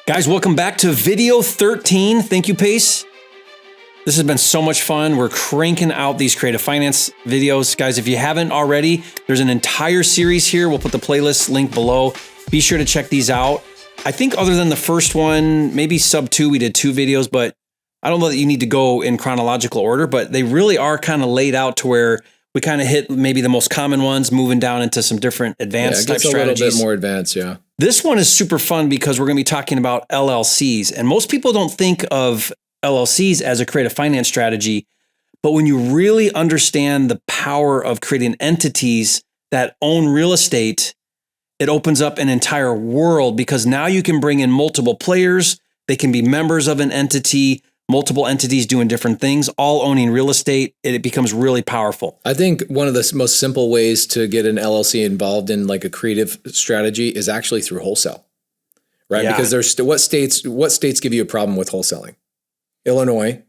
Guys, welcome back to video 13. Thank you, Pace. This has been so much fun. We're cranking out these creative finance videos. Guys, if you haven't already, there's an entire series here. We'll put the playlist link below. Be sure to check these out. I think other than the first one, maybe sub 2, we did 2 videos, but I don't know that you need to go in chronological order, but they really are kind of laid out to where we kind of hit maybe the most common ones, moving down into some different advanced type strategies. A little bit more advanced, yeah. This one is super fun because we're going to be talking about LLCs, and most people don't think of LLCs as a creative finance strategy, but when you really understand the power of creating entities that own real estate, it opens up an entire world because now you can bring in multiple players. They can be members of an entity, multiple entities doing different things, all owning real estate. It becomes really powerful. I think one of the most simple ways to get an LLC involved in like a creative strategy is actually through wholesale, right? Yeah. Because there's what states give you a problem with wholesaling? Illinois.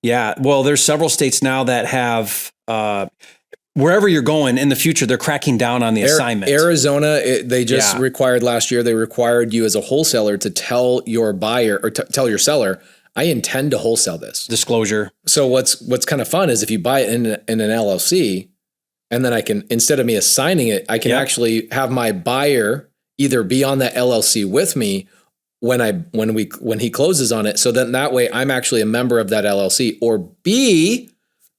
Yeah. Well, there's several states now that have, wherever you're going in the future, they're cracking down on the assignment. Arizona, they just required last year, they required you as a wholesaler to tell your buyer or tell your seller, I intend to wholesale this. Disclosure. So what's kind of fun is if you buy it in an LLC, and then I can, instead of me assigning it, I can actually have my buyer either be on that LLC with me when he closes on it. So then that way I'm actually a member of that LLC, or B,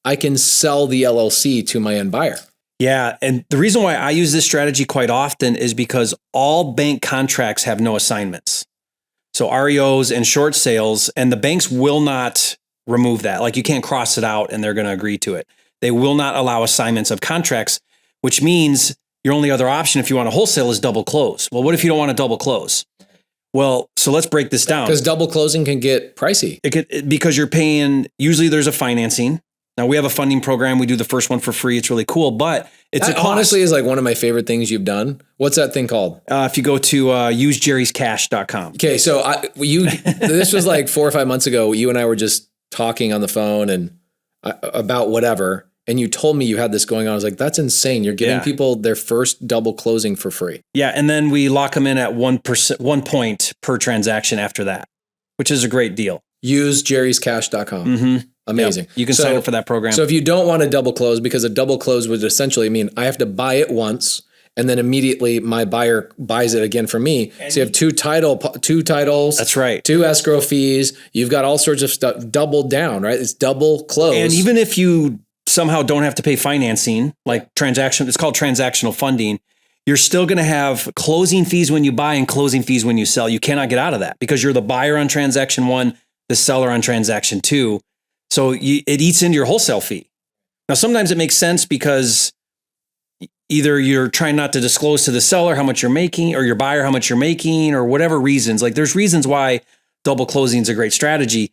I can sell the LLC to my end buyer. Yeah. And the reason why I use this strategy quite often is because all bank contracts have no assignments. So REOs and short sales, and the banks will not remove that. Like you can't cross it out and they're going to agree to it. They will not allow assignments of contracts, which means your only other option if you want to wholesale is double close. Well, what if you don't want to double close? Well, so let's break this down. Because double closing can get pricey. Because you're paying, usually there's a financing. Now we have a funding program. We do the first one for free. It's really cool, but that honestly is like one of my favorite things you've done. What's that thing called? If you go to usejerryscash.com. Okay. So this was like 4 or 5 months ago. You and I were just talking on the phone and about whatever. And you told me you had this going on. I was like, that's insane. You're giving people their first double closing for free. Yeah. And then we lock them in at 1 point per transaction after that, which is a great deal. Usejerryscash.com. Mm-hmm. Amazing. Yep. You can sign up for that program. So if you don't want a double close, because a double close would essentially mean I have to buy it once and then immediately my buyer buys it again from me. So you have two titles. That's right. 2 escrow fees. You've got all sorts of stuff doubled down, right? It's double close. And even if you somehow don't have to pay financing, like it's called transactional funding, you're still going to have closing fees when you buy and closing fees when you sell. You cannot get out of that because you're the buyer on transaction 1, the seller on transaction 2. So it eats into your wholesale fee. Now, sometimes it makes sense because either you're trying not to disclose to the seller how much you're making or your buyer how much you're making or whatever reasons. Like there's reasons why double closing is a great strategy.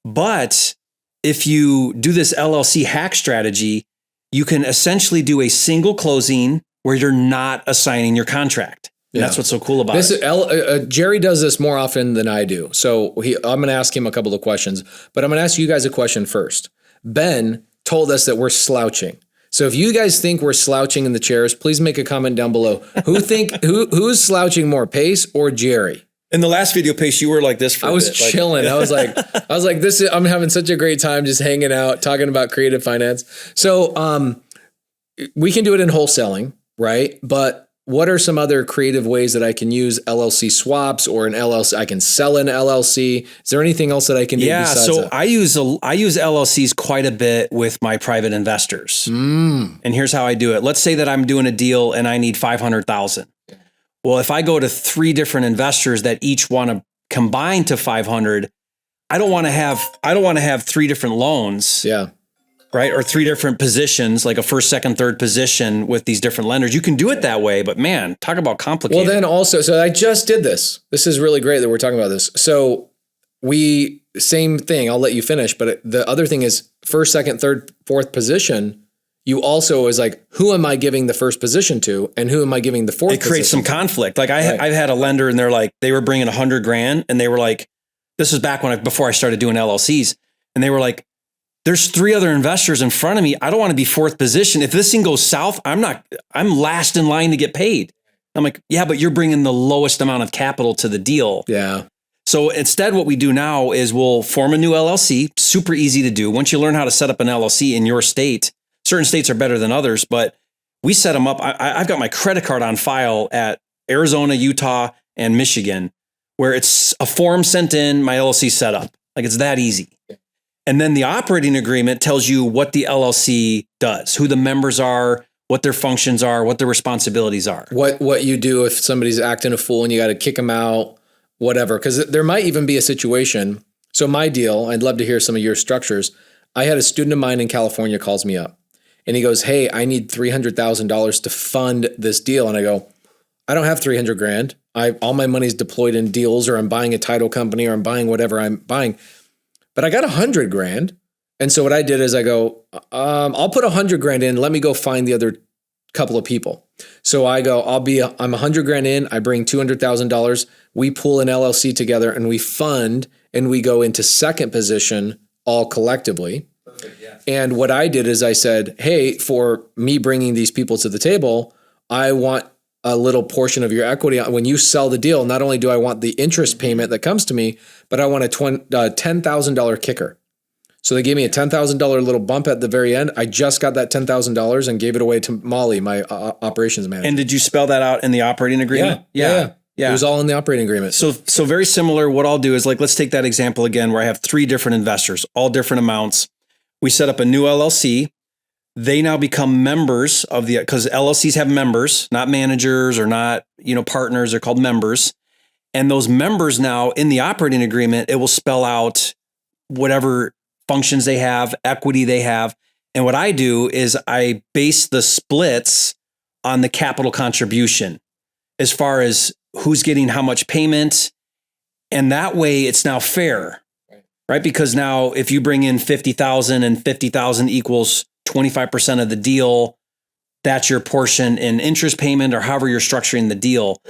But if you do this LLC hack strategy, you can essentially do a single closing where you're not assigning your contract. And that's what's so cool about it. Jerry does this more often than I do. So I'm going to ask him a couple of questions, but I'm going to ask you guys a question first. Ben told us that we're slouching. So if you guys think we're slouching in the chairs, please make a comment down below. Who's slouching more, Pace or Jerry? In the last video, Pace, you were like this for a bit. I was chilling. I was like, I'm having such a great time just hanging out, talking about creative finance. So we can do it in wholesaling, right? But what are some other creative ways that I can use LLC swaps or an LLC? I can sell an LLC. Is there anything else that I can do besides that? I use LLCs quite a bit with my private investors. And here's how I do it. Let's say that I'm doing a deal and I need $500,000. Well, if I go to 3 different investors that each want to combine to 500, I don't want to have 3 different loans. Yeah. Right? Or 3 different positions, like a first, second, third position with these different lenders. You can do it that way, but man, talk about complicated. Well, then also, so I just did this. This is really great that we're talking about this. So same thing, I'll let you finish, but the other thing is first, second, third, fourth position, you also is like, who am I giving the first position to? And who am I giving the fourth position? It creates some conflict. Like I've had a lender and they were bringing $100,000 and they were like, this was back before I started doing LLCs. And they were like, there's 3 other investors in front of me. I don't want to be fourth position. If this thing goes south, I'm last in line to get paid. I'm like, yeah, but you're bringing the lowest amount of capital to the deal. Yeah. So instead, what we do now is we'll form a new LLC, super easy to do. Once you learn how to set up an LLC in your state, certain states are better than others, but we set them up. I've got my credit card on file at Arizona, Utah, and Michigan, where it's a form sent in, my LLC set up. Like it's that easy. And then the operating agreement tells you what the LLC does, who the members are, what their functions are, what their responsibilities are. What you do if somebody's acting a fool and you got to kick them out, whatever. Because there might even be a situation. So my deal, I'd love to hear some of your structures. I had a student of mine in California calls me up and he goes, hey, I need $300,000 to fund this deal. And I go, I don't have 300 grand. All my money's deployed in deals, or I'm buying a title company, or I'm buying whatever I'm buying. But I got 100 grand. And so what I did is I go, I'll put 100 grand in. Let me go find the other couple of people. So I go, I'm 100 grand in. I bring $200,000. We pull an LLC together and we fund and we go into second position all collectively. Perfect, yeah. And what I did is I said, hey, for me bringing these people to the table, I want a little portion of your equity. When you sell the deal, not only do I want the interest payment that comes to me, but I want a $10,000 kicker. So they gave me a $10,000 little bump at the very end. I just got that $10,000 and gave it away to Molly, my operations manager. And did you spell that out in the operating agreement? Yeah. It was all in the operating agreement. So very similar. What I'll do is let's take that example again, where I have 3 different investors, all different amounts. We set up a new LLC. They now become members of because LLCs have members, not managers or not, partners. They're called members. And those members now in the operating agreement, it will spell out whatever functions they have, equity they have. And what I do is I base the splits on the capital contribution as far as who's getting how much payment. And that way it's now fair, right? Because now if you bring in 50,000 and 50,000 equals 25% of the deal, that's your portion in interest payment or however you're structuring the deal.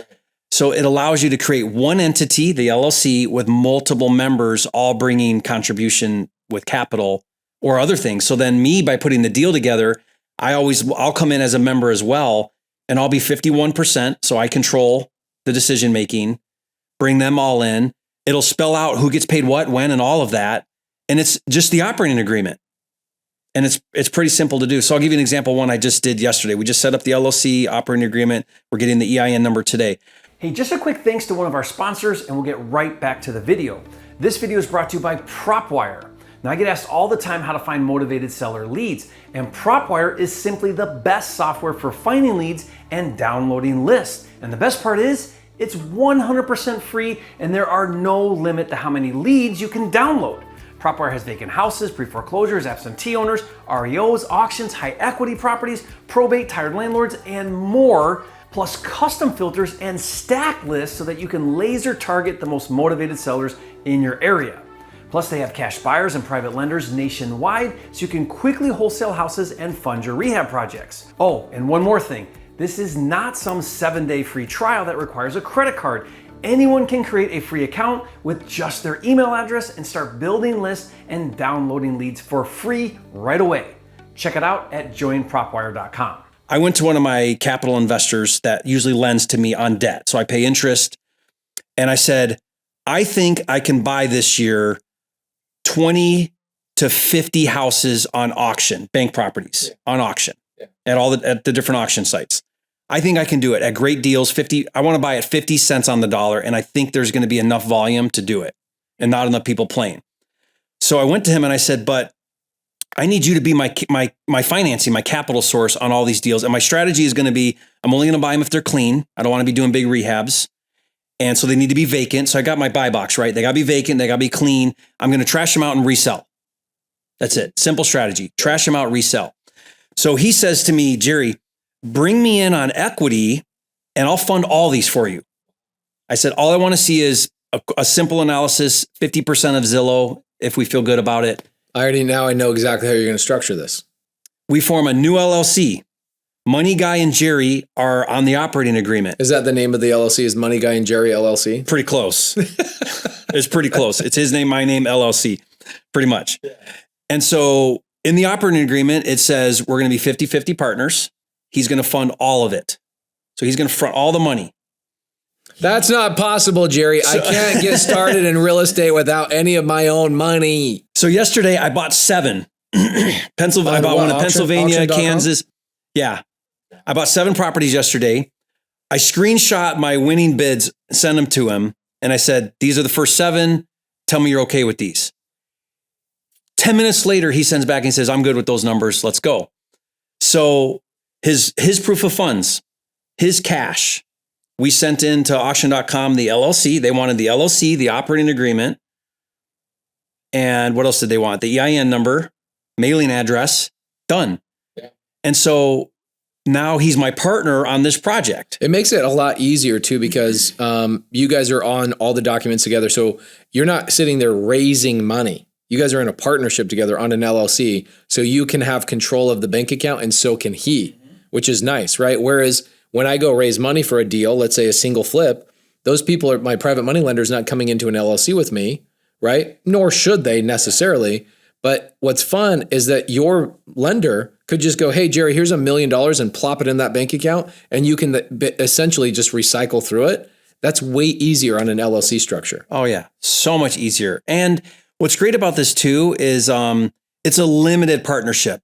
So it allows you to create one entity, the LLC, with multiple members all bringing contribution with capital or other things. So then me, by putting the deal together, I'll come in as a member as well, and I'll be 51%. So I control the decision making, bring them all in. It'll spell out who gets paid what, when, and all of that. And it's just the operating agreement. And it's pretty simple to do. So I'll give you an example, one I just did yesterday. We just set up the LLC operating agreement. We're getting the EIN number today. Hey, just a quick thanks to one of our sponsors, and we'll get right back to the video. This video is brought to you by PropWire. Now, I get asked all the time how to find motivated seller leads, and PropWire is simply the best software for finding leads and downloading lists. And the best part is, it's 100% free, and there are no limit to how many leads you can download. PropWire has vacant houses, pre-foreclosures, absentee owners, REOs, auctions, high equity properties, probate, tired landlords, and more, plus custom filters and stack lists so that you can laser target the most motivated sellers in your area. Plus, they have cash buyers and private lenders nationwide, so you can quickly wholesale houses and fund your rehab projects. Oh, and one more thing. This is not some 7-day free trial that requires a credit card. Anyone can create a free account with just their email address and start building lists and downloading leads for free right away. Check it out at joinpropwire.com. I went to one of my capital investors that usually lends to me on debt. So I pay interest. And I said, I think I can buy this year 20 to 50 houses on auction, bank properties on auction at the different auction sites. I think I can do it at great deals. I want to buy at 50 cents on the dollar. And I think there's going to be enough volume to do it and not enough people playing. So I went to him and I said, but I need you to be my financing, my capital source on all these deals. And my strategy is going to be, I'm only going to buy them if they're clean. I don't want to be doing big rehabs. And so they need to be vacant. So I got my buy box, right? They got to be vacant. They got to be clean. I'm going to trash them out and resell. That's it. Simple strategy. Trash them out, resell. So he says to me, Jerry, bring me in on equity and I'll fund all these for you. I said, all I want to see is a simple analysis, 50% of Zillow, if we feel good about it. I know exactly how you're going to structure this. We form a new LLC. Money Guy and Jerry are on the operating agreement. Is that the name of the LLC? Is Money Guy and Jerry LLC? Pretty close. It's pretty close. It's his name, my name, LLC, pretty much. Yeah. And so in the operating agreement, it says we're going to be 50-50 partners. He's going to fund all of it. So he's going to front all the money. That's not possible, Jerry. I can't get started in real estate without any of my own money. So yesterday I bought 7. Pennsylvania. I bought one in Pennsylvania, auction.com? Kansas. Yeah. I bought 7 properties yesterday. I screenshot my winning bids, sent them to him. And I said, these are the first 7. Tell me you're okay with these. 10 minutes later, he sends back and says, I'm good with those numbers. Let's go. So his proof of funds, his cash, we sent into auction.com the LLC. They wanted the LLC, the operating agreement. And what else did they want? The EIN number, mailing address, done. Yeah. And so now he's my partner on this project. It makes it a lot easier too, because you guys are on all the documents together. So you're not sitting there raising money. You guys are in a partnership together on an LLC. So you can have control of the bank account, and so can he, which is nice, right? Whereas when I go raise money for a deal, let's say a single flip, those people are my private money lenders not coming into an LLC with me, right? Nor should they necessarily. But what's fun is that your lender could just go, hey, Jerry, here's $1 million and plop it in that bank account. And you can essentially just recycle through it. That's way easier on an LLC structure. Oh yeah. So much easier. And what's great about this too is it's a limited partnership.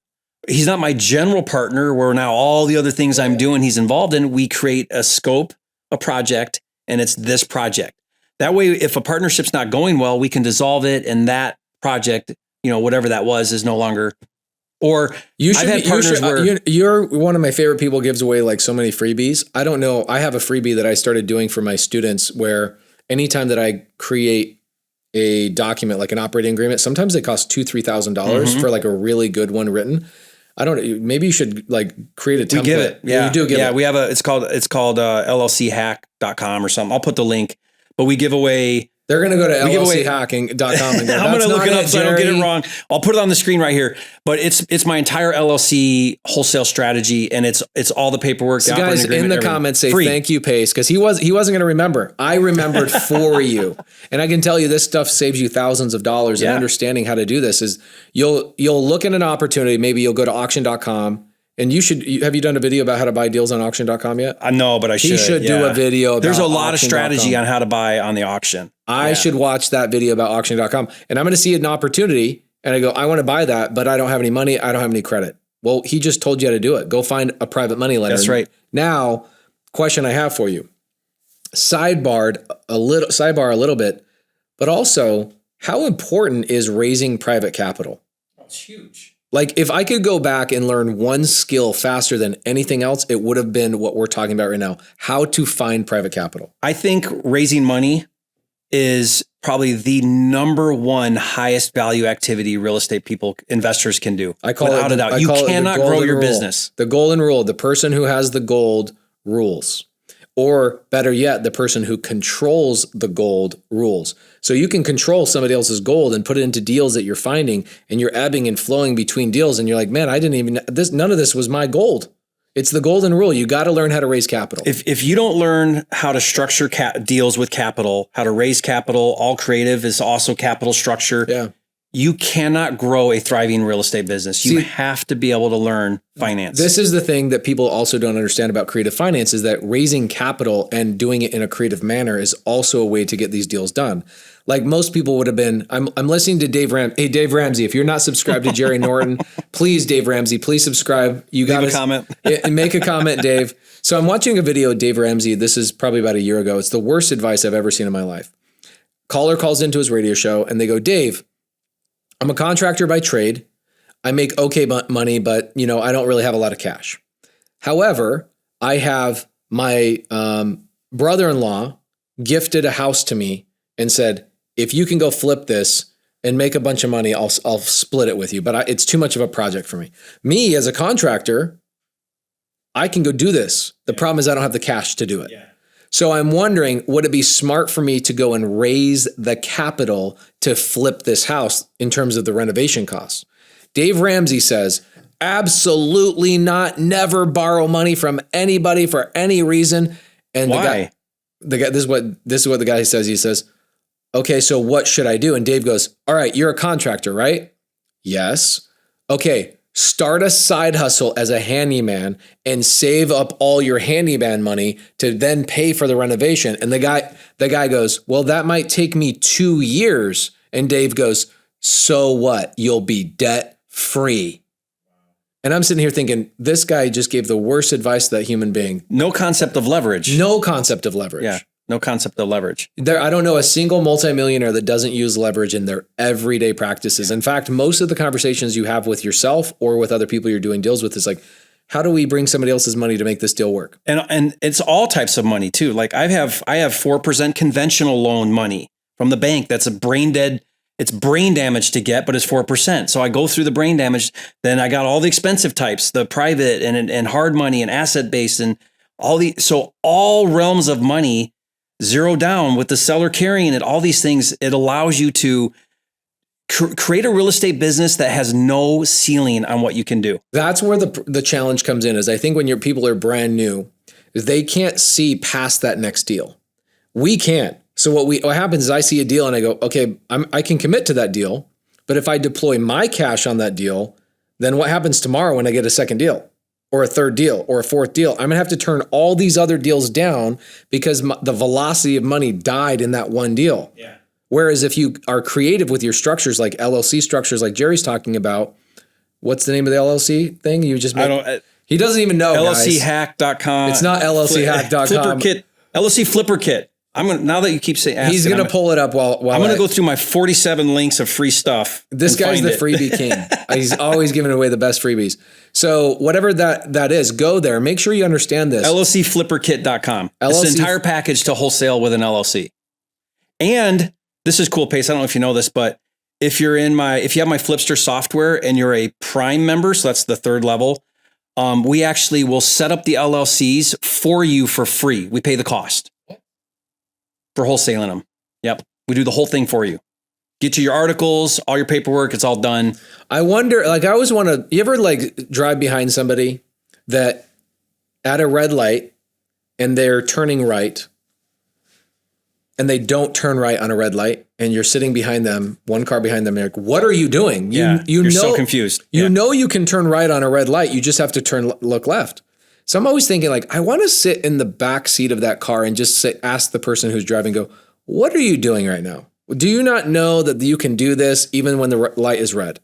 He's not my general partner where now all the other things I'm doing, he's involved in. We create a scope, a project, and it's this project. That way, if a partnership's not going well, we can dissolve it, and that project, whatever that was, is no longer. Or I've had partners where you're one of my favorite people, gives away like so many freebies. I don't know. I have a freebie that I started doing for my students where anytime that I create a document, like an operating agreement, sometimes they cost $2,000-$3,000 for like a really good one written. I don't. Maybe you should like create a template. We give it. Yeah, you do give it. We have it's called LLChack.com or something. I'll put the link, but we give away. They're going to go to LLChacking.com and go, I'm going to look it up so I don't get it wrong. I'll put it on the screen right here. But it's my entire LLC wholesale strategy, and it's all the paperwork. So guys in the comments say thank you, Pace, because he wasn't going to remember. I remembered for you, and I can tell you this stuff saves you thousands of dollars. And understanding how to do this is you'll look at an opportunity. Maybe you'll go to auction.com. And have you done a video about how to buy deals on auction.com yet? No, but I should. He should do a video about There's a lot of strategy on how to buy on the auction. I should watch that video about auction.com. And I'm going to see an opportunity and I go, I want to buy that, but I don't have any money. I don't have any credit. Well, he just told you how to do it. Go find a private money lender. That's right. Now, question I have for you. Sidebar a little bit, but also how important is raising private capital? That's huge. Like if I could go back and learn one skill faster than anything else, it would have been what we're talking about right now, how to find private capital. I think raising money is probably the number one highest value activity real estate investors can do. I call without it a doubt. You cannot grow your business. The golden rule, the person who has the gold rules. Or better yet, the person who controls the gold rules. So you can control somebody else's gold and put it into deals that you're finding, and you're ebbing and flowing between deals. And you're like, man, none of this was my gold. It's the golden rule. You got to learn how to raise capital. If you don't learn how to structure deals with capital, how to raise capital, all creative is also capital structure. Yeah. You cannot grow a thriving real estate business. You have to be able to learn finance. This is the thing that people also don't understand about creative finance is that raising capital and doing it in a creative manner is also a way to get these deals done. Like most people would have been, I'm listening to Dave Ramsey. Hey, Dave Ramsey, if you're not subscribed to Jerry Norton, please, Dave Ramsey, please subscribe. You got Leave a comment. Make a comment, Dave. So I'm watching a video of Dave Ramsey. This is probably about a year ago. It's the worst advice I've ever seen in my life. Caller calls into his radio show and they go, Dave, I'm a contractor by trade. I make okay money, but I don't really have a lot of cash. However, I have my brother-in-law gifted a house to me and said, if you can go flip this and make a bunch of money, I'll split it with you. But it's too much of a project for me. Me as a contractor, I can go do this. The problem is I don't have the cash to do it. Yeah. So I'm wondering, would it be smart for me to go and raise the capital to flip this house in terms of the renovation costs? Dave Ramsey says, absolutely not. Never borrow money from anybody for any reason. And why? The guy, this is what the guy says. He says, okay, so what should I do? And Dave goes, all right, you're a contractor, right? Yes. Okay. start a side hustle as a handyman and save up all your handyman money to then pay for the renovation. And the guy goes, well, that might take me 2 years. And Dave goes, so what? You'll be debt free. And I'm sitting here thinking, this guy just gave the worst advice to that human being. No concept of leverage. No concept of leverage. Yeah. No concept of leverage. I don't know a single multimillionaire that doesn't use leverage in their everyday practices. In fact, most of the conversations you have with yourself or with other people you're doing deals with is like, how do we bring somebody else's money to make this deal work? And it's all types of money too. Like I have 4% conventional loan money from the bank. That's a brain dead. It's brain damage to get, but it's 4%. So I go through the brain damage. Then I got all the expensive types, the private and hard money and asset based and so all realms of money. Zero down with the seller carrying it, all these things, it allows you to create a real estate business that has no ceiling on what you can do. That's where the challenge comes in, is I think when your people are brand new, they can't see past that next deal. We can't. So what happens is I see a deal and I go, okay, I can commit to that deal, but if I deploy my cash on that deal, then what happens tomorrow when I get a second deal? Or a third deal or a fourth deal? I'm going to have to turn all these other deals down because the velocity of money died in that one deal. Yeah. Whereas if you are creative with your structures, like LLC structures, like Jerry's talking about, what's the name of the LLC thing? You just he doesn't even know. LLChack.com. It's not LLChack.com. Flipper Kit. LLC Flipper Kit. Now that you keep saying, he's going to pull it up while I'm going to go through my 47 links of free stuff. This guy's the freebie king. He's always giving away the best freebies. So whatever that is, go there. Make sure you understand this. LLCflipperkit.com. It's an entire package to wholesale with an LLC. And this is cool, Pace. I don't know if you know this, but if you have my Flipster software and you're a Prime member, so that's the third level, we actually will set up the LLCs for you for free. We pay the cost for wholesaling them. Yep. We do the whole thing for you. Get you your articles, all your paperwork. It's all done. I wonder, I always want to, you ever drive behind somebody that at a red light and they're turning right and they don't turn right on a red light and you're sitting behind them, one car behind them, you're like, what are you doing? You're so confused. You know you can turn right on a red light. You just have to look left. So I'm always thinking I want to sit in the back seat of that car and just ask the person who's driving, go, what are you doing right now? Do you not know that you can do this even when the light is red?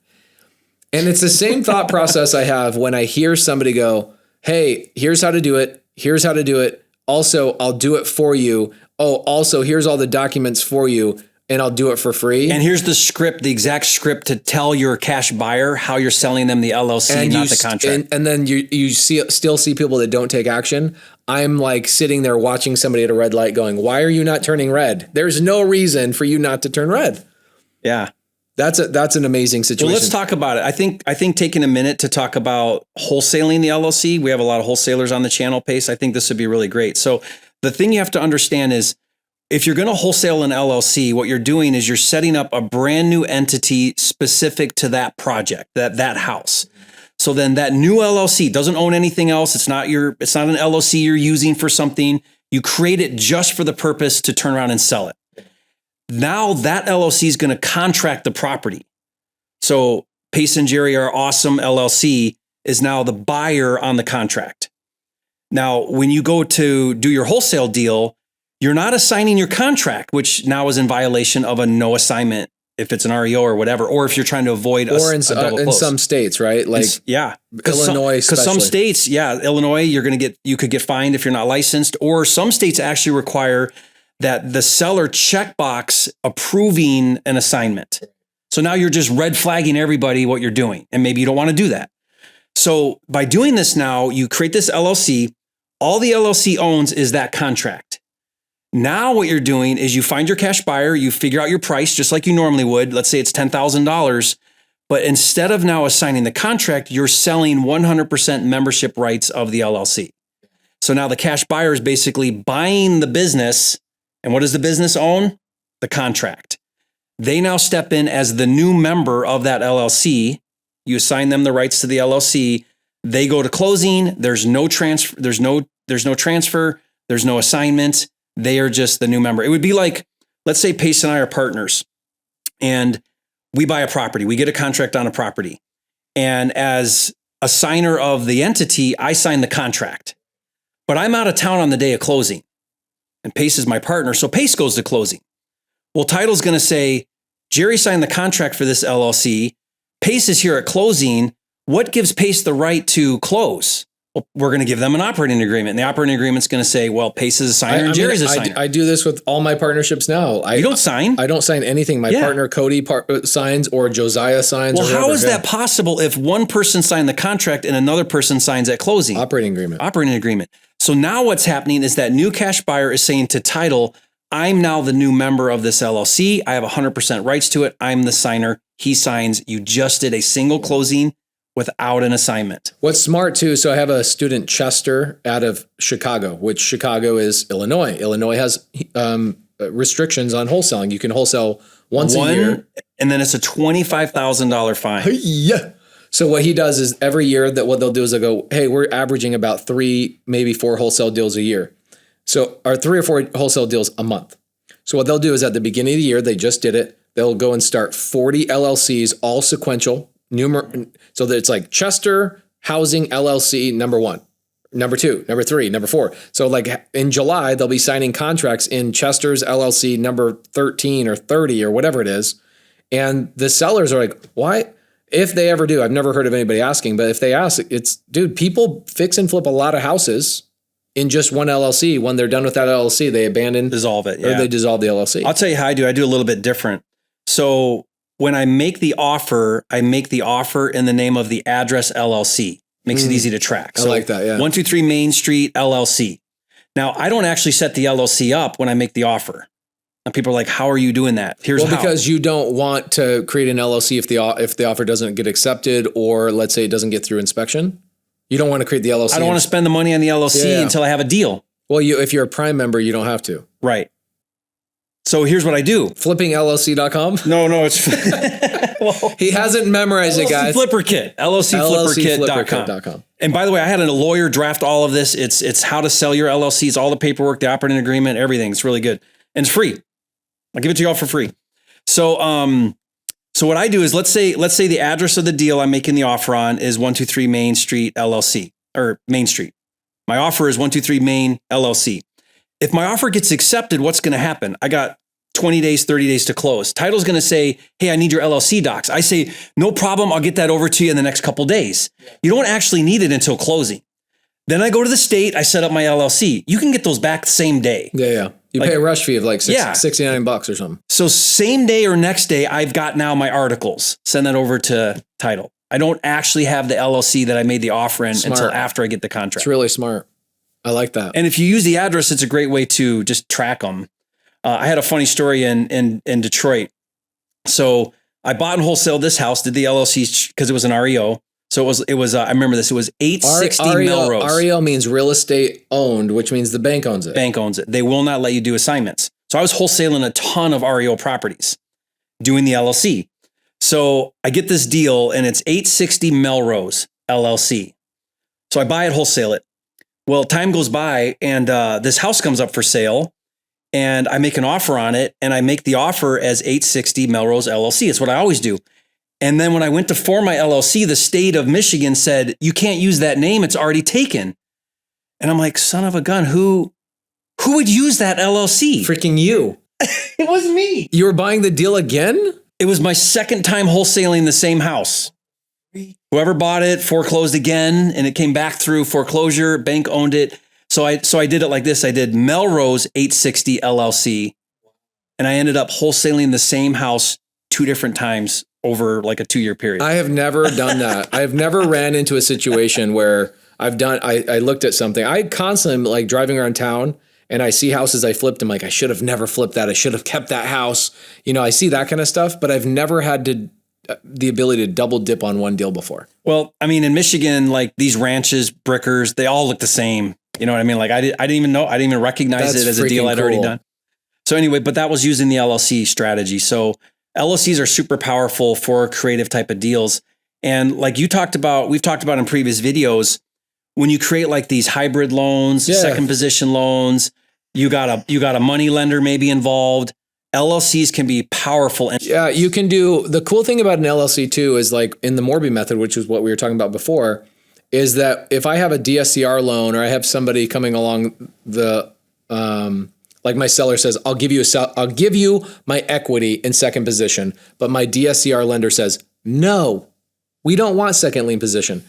And it's the same thought process I have when I hear somebody go, hey, here's how to do it. Here's how to do it. Also, I'll do it for you. Oh, also, here's all the documents for you. And I'll do it for free. And here's the script, the exact script to tell your cash buyer how you're selling them the LLC, not the contract. And then you still see people that don't take action. I'm sitting there watching somebody at a red light going, why are you not turning red? There's no reason for you not to turn red. Yeah. That's an amazing situation. Well, let's talk about it. I think taking a minute to talk about wholesaling the LLC. We have a lot of wholesalers on the channel, Pace. I think this would be really great. So the thing you have to understand is, if you're going to wholesale an LLC, what you're doing is you're setting up a brand new entity specific to that project, that house. So then that new LLC doesn't own anything else. It's not an LLC you're using for something. You create it just for the purpose to turn around and sell it. Now that LLC is going to contract the property. So Pace and Jerry, our awesome LLC, is now the buyer on the contract. Now, when you go to do your wholesale deal, you're not assigning your contract, which now is in violation of a no assignment if it's an REO or whatever, or if you're trying to avoid a double close. In some states, right? Illinois, because some states, Illinois, you could get fined if you're not licensed, or some states actually require that the seller checkbox approving an assignment. So now you're just red flagging everybody what you're doing, and maybe you don't want to do that. So by doing this now, you create this LLC. All the LLC owns is that contract. Now what you're doing is you find your cash buyer, you figure out your price just like you normally would. Let's say it's $10,000, but instead of now assigning the contract, you're selling 100% membership rights of the LLC. So now the cash buyer is basically buying the business. And what does the business own? The contract. They now step in as the new member of that LLC. You assign them the rights to the LLC. They go to closing. There's no transfer. There's no transfer. There's no assignment. They are just the new member. It would be like, let's say Pace and I are partners and we buy a property. We get a contract on a property And as a signer of the entity, I sign the contract. But I'm out of town on the day of closing. And Pace is my partner, so Pace goes to closing. Well, title's going to say, Jerry signed the contract for this LLC. Pace is here at closing. What gives Pace the right to close? Well, we're going to give them an operating agreement. And the operating agreement's going to say, well, Pace is a signer and Jerry's a signer. I do this with all my partnerships now. You don't sign? I don't sign anything. My partner, Cody, signs, or Josiah signs. Well, how is that possible if one person signed the contract and another person signs at closing? Operating agreement. So now what's happening is that new cash buyer is saying to title, I'm now the new member of this LLC. I have 100% rights to it. I'm the signer. He signs. You just did a single closing without an assignment. What's smart too, so I have a student, Chester, out of Chicago, which Chicago is Illinois. Illinois has restrictions on wholesaling. You can wholesale once a year. And then it's a $25,000 fine. Yeah. So what he does is every year what they'll do is they'll go, hey, we're averaging about 3, maybe 4 wholesale deals a year. So, or 3 or 4 wholesale deals a month. So what they'll do is at the beginning of the year, they just did it. They'll go and start 40 LLCs, all sequential. So that it's like Chester Housing LLC number 1, number 2, number 3, number 4. So like in July, they'll be signing contracts in Chester's LLC number 13 or 30 or whatever it is. And the sellers are like, why? If they ever do, I've never heard of anybody asking, but if they ask, it's, dude, people fix and flip a lot of houses in just one LLC. When they're done with that LLC, they dissolve it. Or they dissolve the LLC. I'll tell you how I do. I do a little bit different. So when I make the offer in the name of the address LLC. Makes it easy to track. So I like that, yeah. 123 Main Street LLC. Now, I don't actually set the LLC up when I make the offer. And people are like, how are you doing that? Here's how. Because you don't want to create an LLC if the offer doesn't get accepted, or let's say it doesn't get through inspection. You don't want to create the LLC. I don't want to spend the money on the LLC until I have a deal. Well, if you're a Prime member, you don't have to. Right. So here's what I do. FlippingLLC.com? No, it's... well, he hasn't memorized it, guys. Flipper Kit. LLCFlipperKit.com. And by the way, I had a lawyer draft all of this. It's how to sell your LLCs, all the paperwork, the operating agreement, everything. It's really good. And it's free. I'll give it to you all for free. So what I do is let's say the address of the deal I'm making the offer on is 123 Main Street LLC, or Main Street. My offer is 123 Main LLC. If my offer gets accepted, what's going to happen? I got 20 days, 30 days to close. Title's going to say, hey, I need your LLC docs. I say, no problem. I'll get that over to you in the next couple days. You don't actually need it until closing. Then I go to the state. I set up my LLC. You can get those back the same day. Yeah. You pay a rush fee of like $69 or something. So same day or next day, I've got now my articles. Send that over to Title. I don't actually have the LLC that I made the offer in until after I get the contract. It's really smart. I like that. And if you use the address, it's a great way to just track them. I had a funny story in Detroit. So I bought and wholesaled this house, did the LLC because it was an REO. So it was. I remember this. It was 860 Melrose. REO means real estate owned, which means the bank owns it. Bank owns it. They will not let you do assignments. So I was wholesaling a ton of REO properties, doing the LLC. So I get this deal, and it's 860 Melrose LLC. So I buy it, wholesale it. Well, time goes by, and this house comes up for sale, and I make an offer on it, and I make the offer as 860 Melrose LLC. It's what I always do. And then when I went to form my LLC, the state of Michigan said, you can't use that name. It's already taken. And I'm like, son of a gun, who would use that LLC? Freaking you. It wasn't me. You were buying the deal again? It was my second time wholesaling the same house. Whoever bought it foreclosed again, and it came back through foreclosure. Bank owned it. So I did it like this. I did Melrose 860 LLC, and I ended up wholesaling the same house 2 different times over like a 2-year period. I have never done that. I've never ran into a situation where I looked at something. I constantly am like driving around town and I see houses I flipped. I'm like, I should have never flipped that. I should have kept that house. You know, I see that kind of stuff, but I've never had the ability to double dip on one deal before. Well, I mean, in Michigan, like these ranches, brickers, they all look the same. You know what I mean? Like I didn't even know. I didn't even recognize it as a deal I'd already done. So anyway, but that was using the LLC strategy. So LLCs are super powerful for creative type of deals. And like we've talked about in previous videos, when you create like these hybrid loans, second position loans, you got a money lender maybe involved. LLCs can be powerful. Yeah, you can do, the cool thing about an LLC too is like in the Morby method, which is what we were talking about before, is that if I have a DSCR loan or I have somebody coming along the, like my seller says, I'll give you my equity in second position, but my DSCR lender says, no, we don't want second lien position.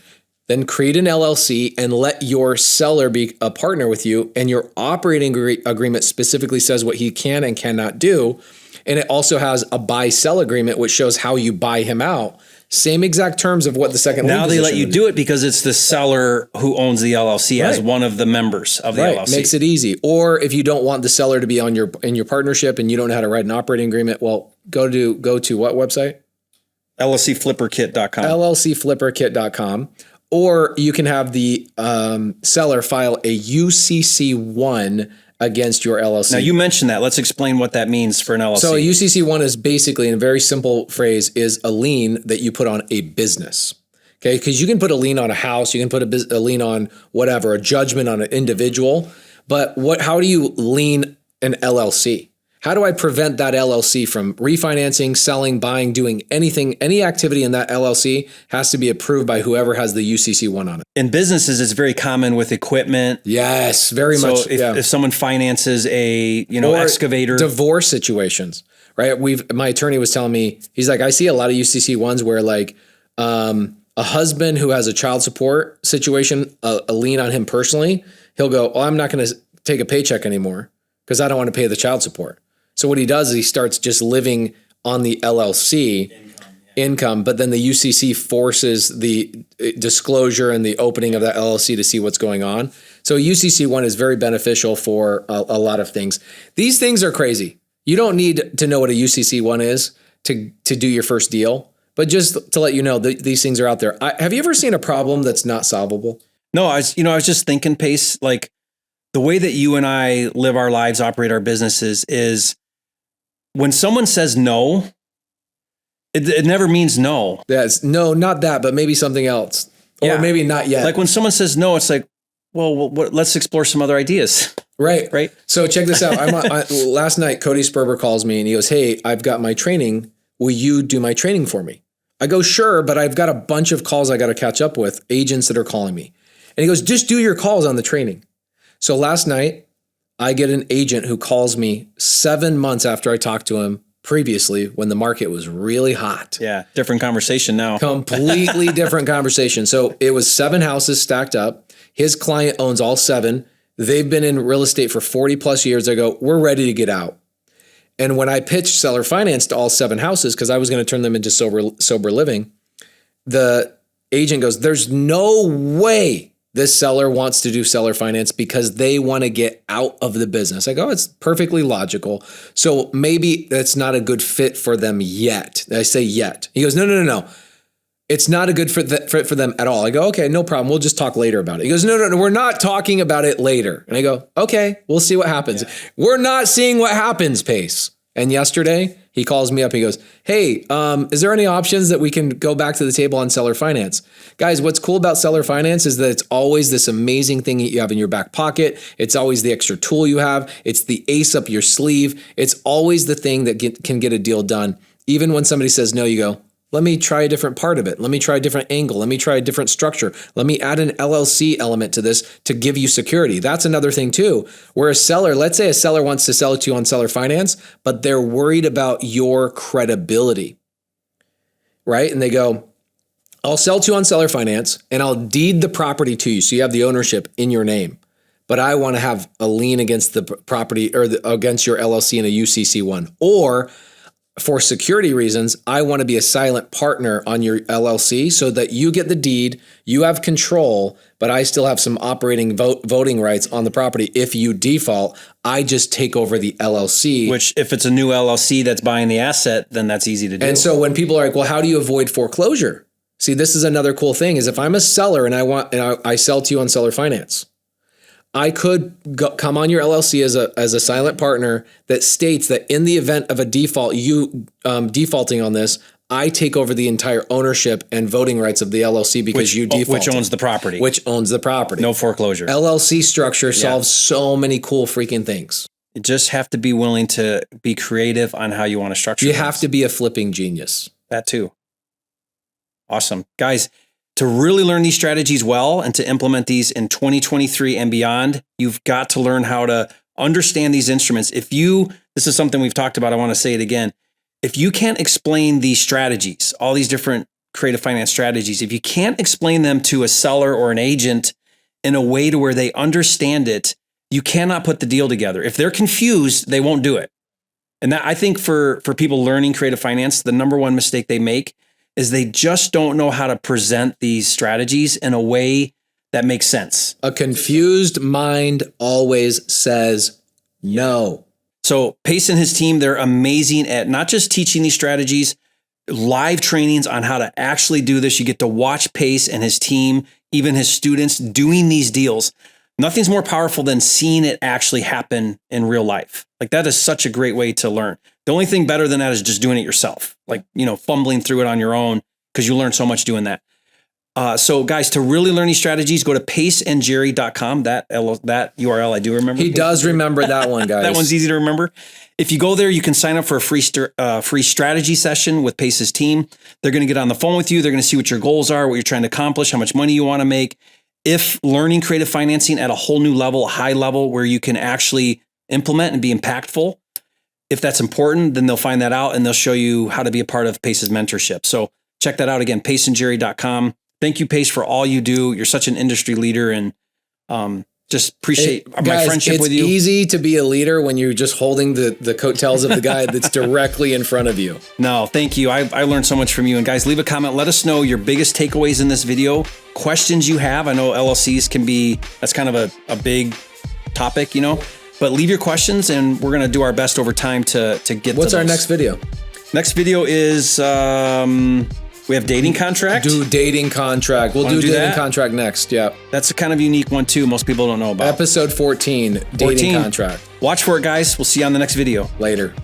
Then create an LLC and let your seller be a partner with you. And your operating agreement specifically says what he can and cannot do. And it also has a buy-sell agreement, which shows how you buy him out. Same exact terms of what the second lien now they let you do it because it's the seller who owns the LLC as one of the members of the LLC. Makes it easy. Or if you don't want the seller to be on in your partnership and you don't know how to write an operating agreement, well, go to what website? LLCflipperkit.com. LLCflipperkit.com. Or you can have the seller file a UCC1 against your LLC. Now you mentioned that. Let's explain what that means for an LLC. So a UCC1 is basically, in a very simple phrase, is a lien that you put on a business. Okay, because you can put a lien on a house, you can put a lien on whatever, a judgment on an individual. But how do you lien an LLC? How do I prevent that LLC from refinancing, selling, buying, doing anything? Any activity in that LLC has to be approved by whoever has the UCC1 on it. In businesses, it's very common with equipment. Yes, very much. So if someone finances a excavator, divorce situations, right? My attorney was telling me, he's like, I see a lot of UCC1s where like a husband who has a child support situation, a lien on him personally, he'll go, oh, I'm not going to take a paycheck anymore because I don't want to pay the child support. So what he does is he starts just living on the LLC income, but then the UCC forces the disclosure and the opening of that LLC to see what's going on. So UCC1 is very beneficial for a lot of things. These things are crazy. You don't need to know what a UCC1 is to do your first deal, but just to let you know that these things are out there. Have you ever seen a problem that's not solvable? No, I was just thinking, Pace, like the way that you and I live our lives, operate our businesses is when someone says no, it never means no. Yes, no, not that, but maybe something else. Or maybe not yet. Like when someone says no, it's like, well, let's explore some other ideas. Right. So check this out. Last night, Cody Sperber calls me and he goes, hey, I've got my training. Will you do my training for me? I go, sure, but I've got a bunch of calls I got to catch up with, agents that are calling me. And he goes, just do your calls on the training. So last night, I get an agent who calls me 7 months after I talked to him previously when the market was really hot. Yeah, different conversation now. Completely different conversation. So it was 7 houses stacked up. His client owns all 7. They've been in real estate for 40 plus years. I go, we're ready to get out. And when I pitched seller finance to all 7 houses, because I was going to turn them into sober living, the agent goes, there's no way this seller wants to do seller finance because they want to get out of the business. I go, it's perfectly logical. So maybe that's not a good fit for them yet. I say yet. He goes, no. It's not a good fit for them at all. I go, okay, no problem. We'll just talk later about it. He goes, no, we're not talking about it later. And I go, okay, we'll see what happens. Yeah. We're not seeing what happens, Pace. And yesterday he calls me up. He goes, hey, is there any options that we can go back to the table on seller finance? Guys, what's cool about seller finance is that it's always this amazing thing that you have in your back pocket. It's always the extra tool you have. It's the ace up your sleeve. It's always the thing that can get a deal done. Even when somebody says no, you go, let me try a different part of it. Let me try a different angle. Let me try a different structure. Let me add an LLC element to this to give you security. That's another thing too, where a seller, let's say a seller wants to sell it to you on seller finance, but they're worried about your credibility, right? And they go, I'll sell to you on seller finance and I'll deed the property to you. So you have the ownership in your name, but I want to have a lien against the property or against your LLC in a UCC1. Or for security reasons, I want to be a silent partner on your LLC so that you get the deed, you have control, but I still have some operating voting rights on the property. If you default, I just take over the LLC. Which if it's a new LLC that's buying the asset, then that's easy to do. And so when people are like, well, how do you avoid foreclosure? See, this is another cool thing is if I'm a seller and I sell to you on seller finance, I could come on your LLC as a silent partner that states that in the event of a default, you defaulting on this, I take over the entire ownership and voting rights of the LLC because you default. Which owns the property. Which owns the property. No foreclosure. LLC structure solves so many cool freaking things. You just have to be willing to be creative on how you want to structure You things. have to be a flipping genius. That too. Awesome. Guys, to really learn these strategies well and to implement these in 2023 and beyond, you've got to learn how to understand these instruments. This is something we've talked about, I want to say it again. If you can't explain these strategies, all these different creative finance strategies, if you can't explain them to a seller or an agent in a way to where they understand it, you cannot put the deal together. If they're confused, they won't do it. And that, I think for people learning creative finance, the number one mistake they make is they just don't know how to present these strategies in a way that makes sense. A confused mind always says no. So Pace and his team, they're amazing at not just teaching these strategies, live trainings on how to actually do this. You get to watch Pace and his team, even his students, doing these deals. Nothing's more powerful than seeing it actually happen in real life. Like, that is such a great way to learn. The only thing better than that is just doing it yourself, like, fumbling through it on your own, because you learn so much doing that. So guys, to really learn these strategies, go to paceandjerry.com. That URL I do remember. He does remember that one, guys. That one's easy to remember. If you go there, you can sign up for a free strategy session with Pace's team. They're going to get on the phone with you. They're going to see what your goals are, what you're trying to accomplish, how much money you want to make. If learning creative financing at a whole new level, a high level where you can actually implement and be impactful, if that's important, then they'll find that out and they'll show you how to be a part of Pace's mentorship. So check that out again, paceandjerry.com. Thank you, Pace, for all you do. You're such an industry leader, and just appreciate my friendship with you. It's easy to be a leader when you're just holding the coattails of the guy that's directly in front of you. No, thank you. I learned so much from you. And guys, leave a comment. Let us know your biggest takeaways in this video, questions you have. I know LLCs that's kind of a big topic, but leave your questions and we're going to do our best over time to get What's to our next video? Next video is, we have dating contract. Do dating contract. We'll do dating contract next. Yeah. That's a kind of unique one too. Most people don't know about. Episode 14, dating contract. Watch for it, guys. We'll see you on the next video. Later.